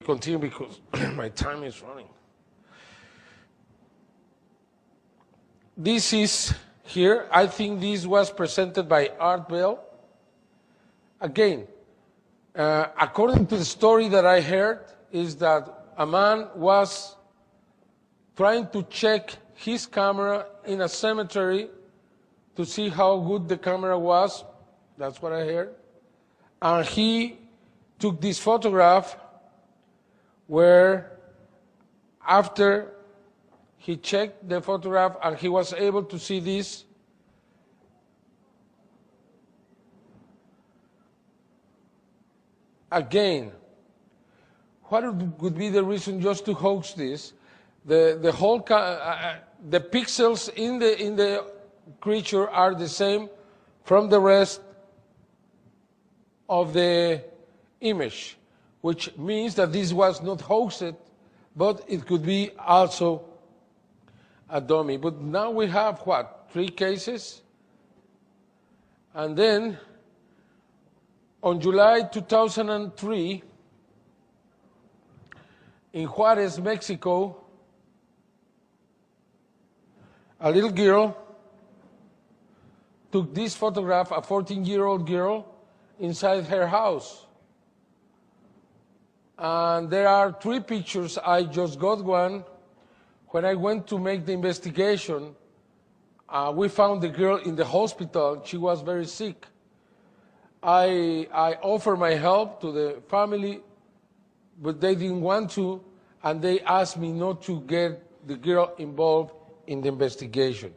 Continue because my time is running. This is here. I think this was presented by Art Bell. Again, according to the story that I heard, is that a man was trying to check his camera in a cemetery to see how good the camera was. That's what I heard. And he took this photograph where after he checked the photograph and he was able to see this. Again, what would be the reason just to hoax this? The whole the pixels in the creature are the same from the rest of the image, which means that this was not hoaxed, but it could be also a dummy. But now we have what, 3 cases? And then on July 2003, in Juarez, Mexico, a little girl took this photograph, a 14-year-old girl, inside her house. And there are 3 pictures. I just got one. When I went to make the investigation, we found the girl in the hospital. She was very sick. I offered my help to the family, but they didn't want to, and they asked me not to get the girl involved in the investigation.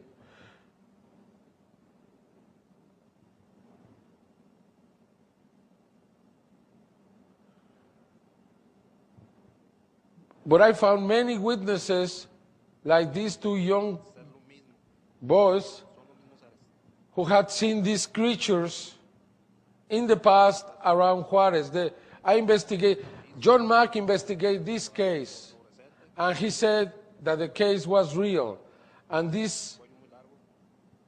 But I found many witnesses, like these 2 young boys, who had seen these creatures in the past around Juarez. John Mack investigated this case, and he said that the case was real. And these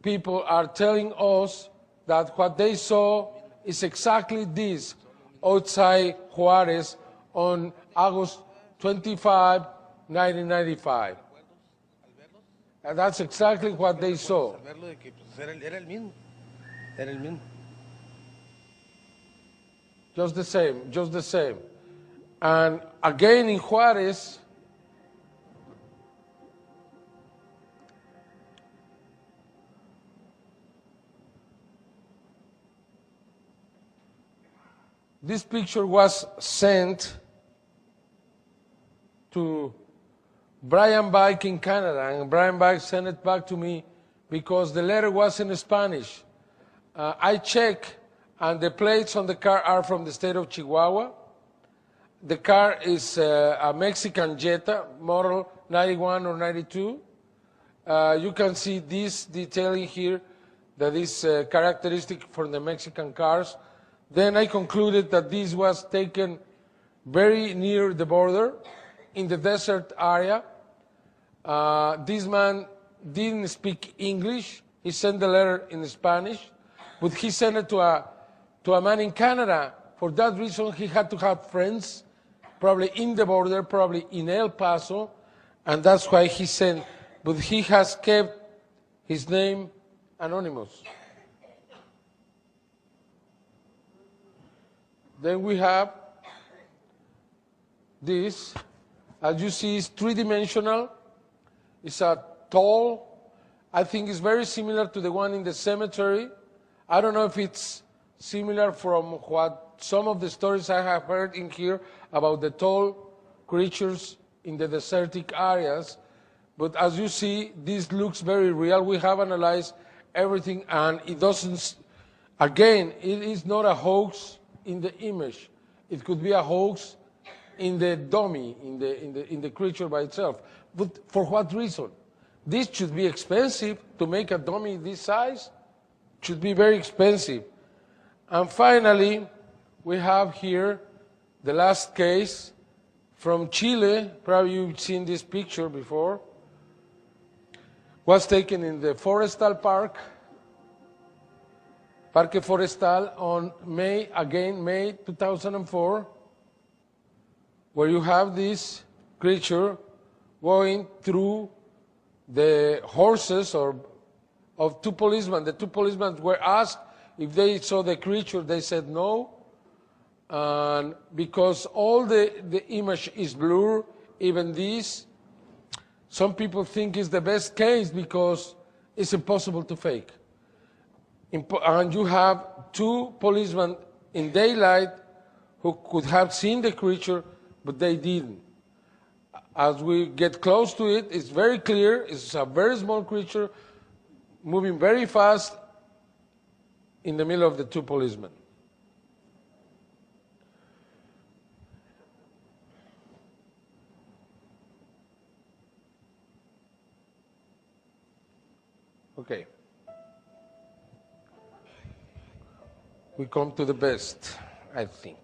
people are telling us that what they saw is exactly this outside Juarez on August 25, 1995. And that's exactly what they saw. Just the same, just the same. And again in Juarez, this picture was sent to Brian Bike in Canada, and Brian Bike sent it back to me because the letter was in Spanish. I checked, and the plates on the car are from the state of Chihuahua. The car is a Mexican Jetta, model 91 or 92. You can see this detailing here that is characteristic for the Mexican cars. Then I concluded that this was taken very near the border, in the desert area. This man didn't speak English. He sent the letter in Spanish, but he sent it to a man in Canada. For that reason, he had to have friends, probably in the border, probably in El Paso, and that's why he sent. But he has kept his name anonymous. Then we have this. As you see, it's 3-dimensional. It's a tall. I think it's very similar to the one in the cemetery. I don't know if it's similar from what some of the stories I have heard in here about the tall creatures in the desertic areas. But as you see, this looks very real. We have analyzed everything, and it doesn't, again, it is not a hoax in the image. It could be a hoax in the dummy, in the creature by itself. But for what reason? This should be expensive to make a dummy this size. It should be very expensive. And finally, we have here the last case from Chile. Probably you've seen this picture before. Was taken in the Forestal Park, Parque Forestal, on May 2004. where you have this creature going through the horses of two policemen. The two policemen were asked if they saw the creature. They said no. And because all the image is blurred, even this, some people think it's the best case because it's impossible to fake. And you have two policemen in daylight who could have seen the creature, but they didn't. As we get close to it, it's very clear. It's a very small creature moving very fast in the middle of the two policemen. Okay. We come to the best, I think.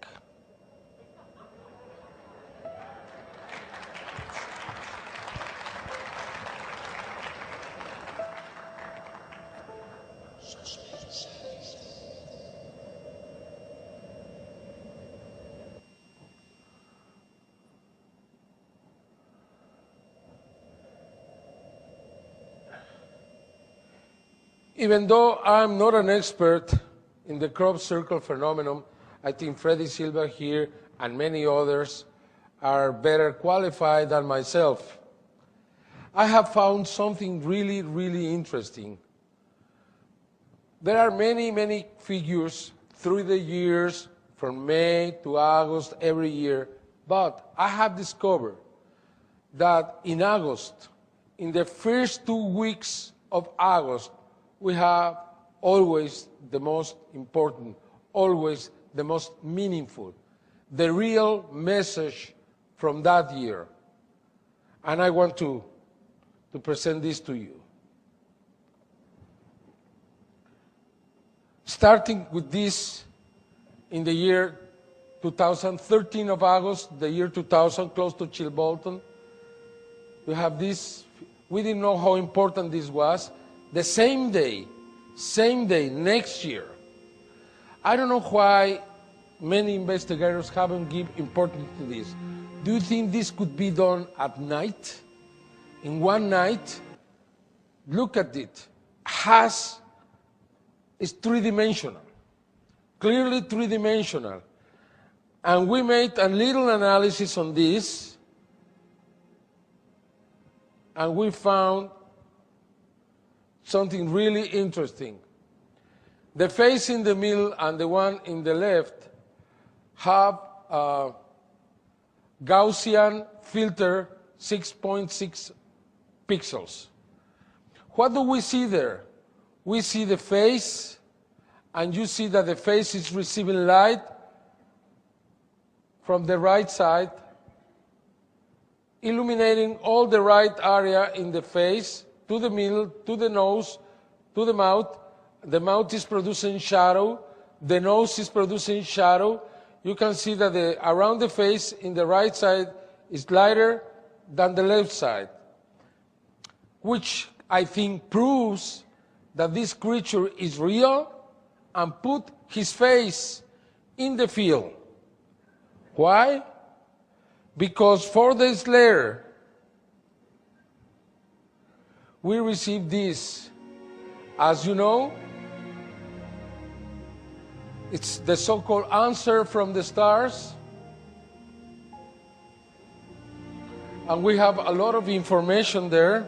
Even though I'm not an expert in the crop circle phenomenon, I think Freddy Silva here and many others are better qualified than myself. I have found something really, really interesting. There are many, many figures through the years, from May to August every year, but I have discovered that in August, in the first 2 weeks of August, we have always the most important, always the most meaningful, the real message from that year. And I want to present this to you. Starting with this, in the year 2013 of August, the year 2000, close to Chilbolton, we have this. We didn't know how important this was. The same day, next year. I don't know why many investigators haven't given importance to this. Do you think this could be done at night? In one night? Look at it. It's three-dimensional, clearly three-dimensional. And we made a little analysis on this, and we found something really interesting. The face in the middle and the one in the left have Gaussian filter 6.6 pixels. What do we see there? We see the face, and you see that the face is receiving light from the right side, illuminating all the right area in the face, to the middle, to the nose, to the mouth. The mouth is producing shadow. The nose is producing shadow. You can see that around the face in the right side is lighter than the left side, which I think proves that this creature is real and put his face in the field. Why? Because 4 days later, we received this. As you know, it's the so-called answer from the stars. And we have a lot of information there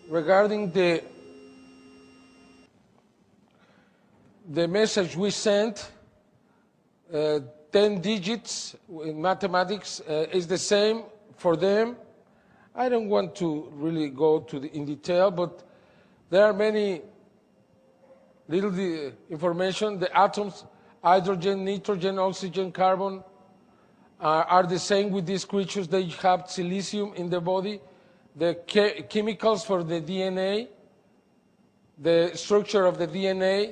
regarding the message we sent. 10 digits in mathematics is the same for them. I don't want to really go in detail, but there are many little information. The atoms, hydrogen, nitrogen, oxygen, carbon, are the same with these creatures. They have silicium in the body. The chemicals for the DNA, the structure of the DNA,